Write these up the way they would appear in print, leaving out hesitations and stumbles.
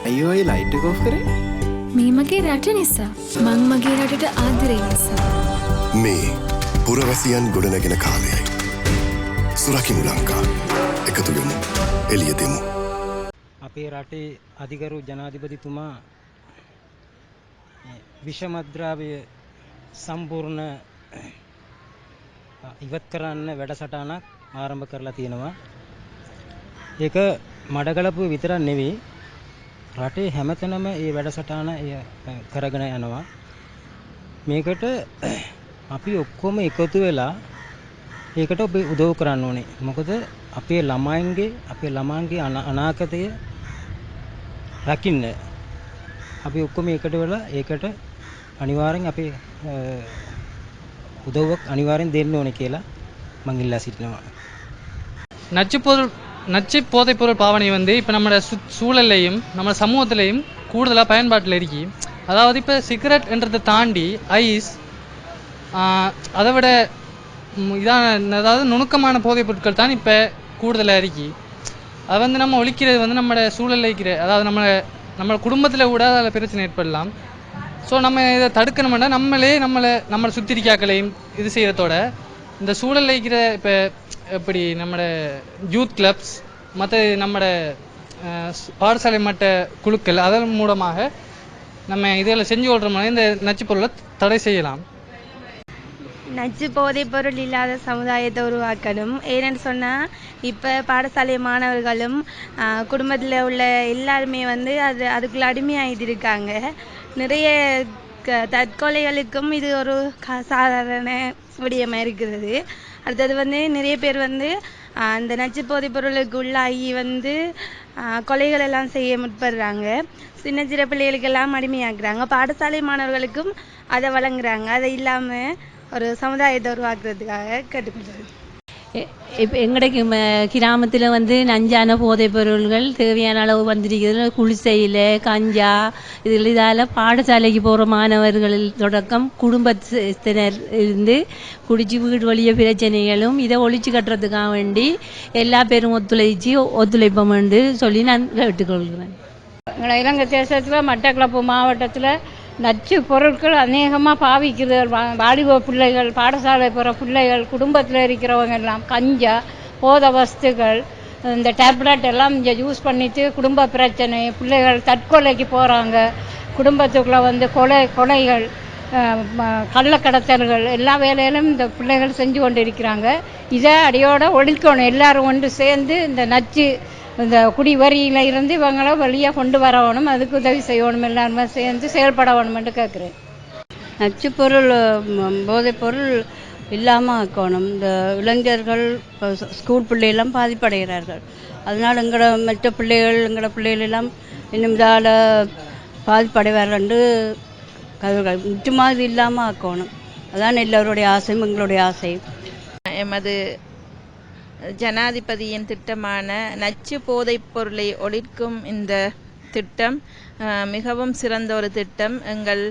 අයියෝ අය ලයිට් එක ඔෆ් කරේ? මේ මගේ රට නිසා. මං මගේ රටට ආදරේ නිසා. මේ පුරවැසියන් ගොඩනැගෙන කාලයයි. සුරකිමු ලංකා. එකතු වෙමු. එළිය දෙමු. අපේ රටේ අධිකරු ජනාධිපතිතුමා විෂමද්‍රව්‍ය සම්පූර්ණ ඉවත් කරන්න වැඩසටහනක් ආරම්භ කරලා තියෙනවා. ඒක මඩකලපුව විතරක් නෙවෙයි රටේ හැමතැනම මේ වැඩසටහන කරගෙන යනවා. මේකට අපි ඔක්කොම එකතු වෙලා ඒකට උදව් කරන්න ඕනේ. මොකද අපේ ළමයින්ගේ අනාගතය රකින්න අපි ඔක්කොම එකට වෙලා ඒකට අනිවාර්යෙන් අපේ உதவுවක් අනිවාර්යෙන් දෙන්න ඕනේ කියලා මම ඉල්ලා සිටිනවා. நச்சு போதைப்பொருள் பாவனை இப்போ நம்ம சூழல்லையும் நம்ம சமூகத்திலையும் கூடுதலாக பயன்பாட்டில் இருக்கு. அதாவது இப்போ சிகரெட் என்றதை தாண்டி ஐஸ் அதை விட அதாவது நுணுக்கமான போதைப் பொருட்கள் தான் இப்போ கூடுதலாக இருக்கு. அதை நம்ம ஒழிக்கிறது நம்ம சூழலில் இருக்கிற அதாவது நம்ம குடும்பத்தில் கூட அதில் பிரச்சனை ஏற்படலாம். ஸோ நம்ம இதை தடுக்கணும்னா நம்மளை சுற்றி இருக்காக்களையும் இது செய்கிறதோட இந்த சூழலில் இருக்கிற இப்போ எப்படி நம்மளோட யூத் கிளப்ஸ் மற்ற நம்மளோட பாடசாலை மட்ட குழுக்கள் அதன் மூலமாக நம்ம இதில் செஞ்சு கொள்கிறோம்னா இந்த நச்சு பொருளை தடை செய்யலாம். நச்சு போதைப் பொருள் இல்லாத சமுதாயத்தை உருவாக்கணும். ஏன்னு சொன்னால் இப்போ பாடசாலை மாணவர்களும் குடும்பத்தில் உள்ள எல்லாருமே அதுக்குள்ள அடிமையாகிட்டு இருக்காங்க. நிறைய தற்கொலைகளுக்கும் இது ஒரு சாதாரண விடயமாக இருக்கிறது. அடுத்தது நிறைய பேர் அந்த நச்சு போதைப் பொருளுக்கு உள்ளாகி கொலைகள் எல்லாம் செய்ய முற்படுறாங்க. சின்ன சின்ன பிள்ளைகளுக்கெல்லாம் அடிமையாக்குறாங்க. பாடசாலை மாணவர்களுக்கும் அதை வழங்குறாங்க. அதை இல்லாமல் ஒரு சமுதாயத்தை உருவாக்குறதுக்காக கேட்டுக்கொள்கிறது. இப்போ எங்களுக்கு கிராமத்தில் நஞ்சான போதைப் பொருள்கள் தேவையான அளவு வந்திருக்கிறது. குளிசையில் கஞ்சா இதால் பாடசாலைக்கு போகிற மாணவர்கள் தொடக்கம் குடும்பத்தினர் இருந்து குடிச்சு வீடு வழிய பிரச்சனைகளும் இதை ஒழிச்சு கட்டுறதுக்காக வேண்டி எல்லா பேரும் ஒத்துழைப்போம் என்று சொல்லி நான் கேட்டுக்கொள்கிறேன். எங்களை இலங்கை தேசத்தில் மட்டக்களப்பு மாவட்டத்தில் நச்சு பொருட்கள் அநேகமாக பாவிக்கிறது. வாலிப பிள்ளைகள், பாடசாலை போகிற பிள்ளைகள், குடும்பத்தில் இருக்கிறவங்க எல்லாம் கஞ்சா போத வஸ்துகள் இந்த டேப்லெட் எல்லாம் இங்கே யூஸ் பண்ணிட்டு குடும்ப பிரச்சனை, பிள்ளைகள் தற்கொலைக்கு போகிறாங்க. குடும்பத்துக்குள்ளே கொலைகள், கள்ளக்கடத்தல்கள் எல்லா வேலையிலும் இந்த பிள்ளைகள் செஞ்சு கொண்டு இருக்கிறாங்க. இதை அடியோட ஒழிக்கணும். எல்லாரும் ஒன்று சேர்ந்து இந்த நச்சு இந்த குடி வரியில் இருந்து இவங்களை வெளியாக கொண்டு வரணும். அதுக்கு உதவி செய்யணும். எல்லாருமே சேர்ந்து செயல்பட வேணுமென்று கேட்குறேன். நச்சு பொருள் போதைப் பொருள் இல்லாமல் ஆக்கணும். இந்த இளைஞர்கள் ஸ்கூல் பிள்ளைகள்லாம் பாதிப்படைகிறார்கள். அதனால் மற்ற எங்களோட பிள்ளைகள் எல்லாம் இன்னும் இதால் பாதிப்படைவார்கள். முற்றுமாக இது இல்லாமல் ஆக்கணும். அதான் எல்லோருடைய ஆசையும் எங்களுடைய ஆசையும். எமது ஜனாதிபதியின் திட்டமான நச்சு போதைப் பொருளை ஒழிக்கும் இந்த திட்டம் மிகவும் சிறந்த ஒரு திட்டம். எங்கள்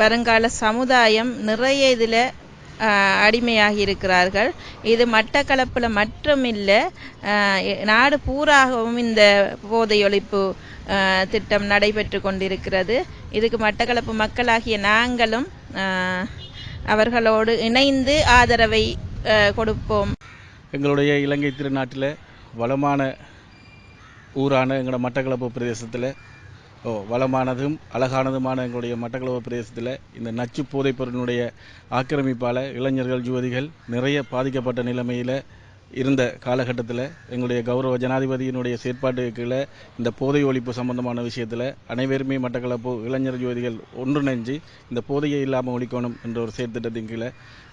வருங்கால சமுதாயம் நிறைய இதில் அடிமையாகி இருக்கிறார்கள். இது மட்டக்களப்பில் மட்டுமில்லை, நாடு பூராகவும் இந்த போதை ஒழிப்பு திட்டம் நடைபெற்று கொண்டிருக்கிறது. இதுக்கு மட்டக்களப்பு மக்களாகிய நாங்களும் அவர்களோடு இணைந்து ஆதரவை கொடுப்போம். எங்களுடைய இலங்கை திருநாட்டில் வளமான ஊரான எங்களோட மட்டக்களப்பு பிரதேசத்தில் வளமானதும் அழகானதுமான எங்களுடைய மட்டக்களப்பு பிரதேசத்தில் இந்த நச்சு போதைப் பொருளினுடைய ஆக்கிரமிப்பால் இளைஞர்கள் யுவதிகள் நிறைய பாதிக்கப்பட்ட நிலைமையில் இருந்த காலகட்டத்தில் எங்களுடைய கௌரவ ஜனாதிபதியினுடைய செயற்பாட்டுகளை இந்த போதை ஒழிப்பு சம்பந்தமான விஷயத்தில் அனைவருமே மட்டக்களப்பு இளைஞர் யுவதிகள் ஒன்றிணைஞ்சு இந்த போதையை இல்லாமல் ஒழிக்கணும் என்ற ஒரு செயற்திட்டத்தின் கீழே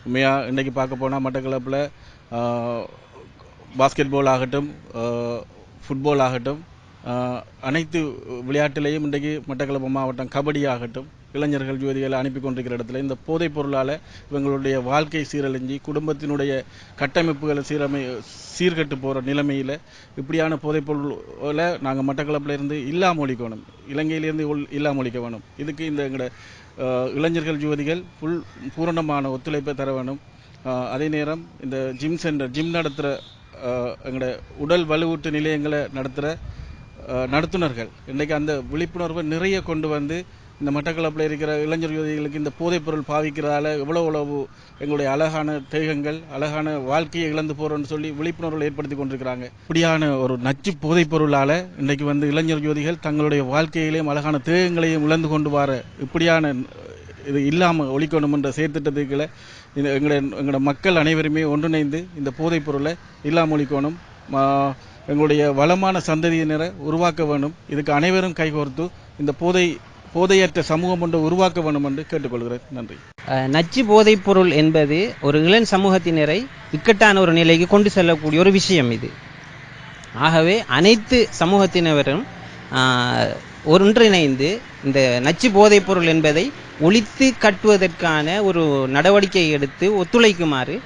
உண்மையாக இன்றைக்கி பார்க்க போனால் மட்டக்களப்பில் பாஸ்கெட் பால் ஆகட்டும், ஃபுட்பால் ஆகட்டும், அனைத்து விளையாட்டிலையும் இன்றைக்கு மட்டக்களப்பு மாவட்டம் கபடி ஆகட்டும் இளைஞர்கள் யுவதிகளை அனுப்பி கொண்டிருக்கிற இடத்துல இந்த போதைப் பொருளால் இவங்களுடைய வாழ்க்கை சீரழிஞ்சி குடும்பத்தினுடைய கட்டமைப்புகளை சீர்கட்டு போகிற நிலைமையில் இப்படியான போதைப் பொருளை நாங்கள் மட்டக்களப்பில் இருந்து இல்லாமல் ஒழிக்கணும், இலங்கையிலேருந்து இல்லாமல் ஒழிக்க வேணும். இதுக்கு இந்த எங்களோட இளைஞர்கள் யுவதிகள் பூரணமான ஒத்துழைப்பை தர வேணும். அதே நேரம் இந்த ஜிம் நடத்துகிற எங்களோட உடல் வலுவூட்டு நிலையங்களை நடத்துகிற நடத்துனர்கள் இன்றைக்கு அந்த விழிப்புணர்வை நிறைய கொண்டு வந்து இந்த மட்டக்களப்பில் இருக்கிற இளைஞர் யுவதிகளுக்கு இந்த போதைப்பொருள் பாவிக்கிறதால எவ்வளவு எங்களுடைய அழகான தேகங்கள் அழகான வாழ்க்கையை இழந்து போகிறோன்னு சொல்லி விழிப்புணர்வுகள் ஏற்படுத்தி கொண்டிருக்கிறாங்க. இப்படியான ஒரு நச்சு போதைப்பொருளால் இன்றைக்கு வந்து இளைஞர் யுவதிகள் தங்களுடைய வாழ்க்கையிலேயும் அழகான தேகங்களையும் இழந்து கொண்டு வர இப்படியான இது இல்லாமல் ஒழிக்கணும் என்ற செயற்திட்டத்துக்களை எங்களோட மக்கள் அனைவருமே ஒன்றிணைந்து இந்த போதைப்பொருளை இல்லாமல் ஒழிக்கணும். எங்களுடைய வளமான சந்ததியினரை உருவாக்க வேண்டும். இதுக்கு அனைவரும் கைகோர்த்து இந்த போதையற்ற சமூகம் ஒன்று உருவாக்க வேண்டும் என்று கேட்டுக்கொள்கிறேன். நன்றி. நச்சு போதைப் பொருள் என்பது ஒரு இளம் சமூகத்தினரை இக்கட்டான ஒரு நிலைக்கு கொண்டு செல்லக்கூடிய ஒரு விஷயம் இது. ஆகவே அனைத்து சமூகத்தினரும் ஒன்றிணைந்து இந்த நச்சு போதைப் பொருள் என்பதை ஒழித்து கட்டுவதற்கான ஒரு நடவடிக்கை எடுத்து ஒத்துழைக்குமாறு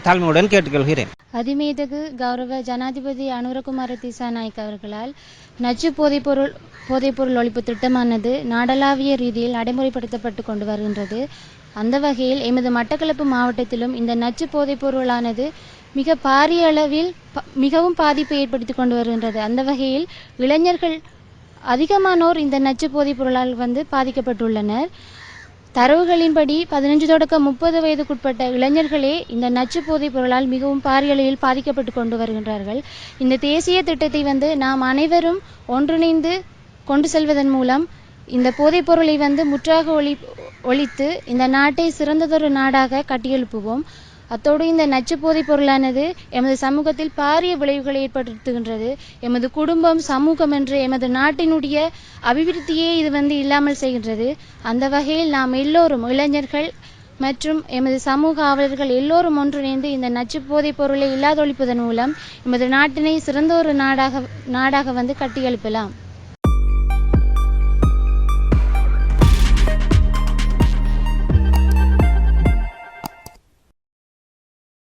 தாழ்மையுடன் கேட்டுக்கொள்கிறேன். அதிமேதகு கௌரவ ஜனாதிபதி அனுரகுமார திசாநாயக் அவர்களால் நச்சு போதைப்பொருள் ஒழிப்பு திட்டமானது நாடளாவிய ரீதியில் நடைமுறைப்படுத்தப்பட்டு கொண்டு வருகின்றது. அந்த வகையில் எமது மட்டக்களப்பு மாவட்டத்திலும் இந்த நச்சு போதைப் பொருளானது மிக பாரிய அளவில் மிகவும் பாதிப்பை ஏற்படுத்தி கொண்டு வருகின்றது. அந்த வகையில் இளைஞர்கள் அதிகமானோர் இந்த நச்சு போதைப் பொருளால் பாதிக்கப்பட்டுள்ளனர். தரவுகளின்படி 15 தொடக்கம் 30 வயதுக்குட்பட்ட இளைஞர்களே இந்த நச்சு போதைப் பொருளால் மிகவும் பாரிய அளவில் பாதிக்கப்பட்டு கொண்டு வருகின்றார்கள். இந்த தேசிய திட்டத்தை நாம் அனைவரும் ஒன்றிணைந்து கொண்டு செல்வதன் மூலம் இந்த போதைப் பொருளை முற்றாக ஒழித்து இந்த நாட்டை சிறந்ததொரு நாடாக கட்டியெழுப்புவோம். அத்தோடு இந்த நச்சு போதைப் பொருளானது எமது சமூகத்தில் பாரிய விளைவுகளை ஏற்படுத்துகின்றது. எமது குடும்பம் சமூகம் என்று எமது நாட்டினுடைய அபிவிருத்தியே இது இல்லாமல் செய்கின்றது. அந்த வகையில் நாம் எல்லோரும் இளைஞர்கள் மற்றும் எமது சமூக ஆவலர்கள் எல்லோரும் ஒன்றிணைந்து இந்த நச்சு போதைப் பொருளை இல்லாதொழிப்பதன் மூலம் எமது நாட்டினை சிறந்த ஒரு நாடாக கட்டியெழுப்பலாம்.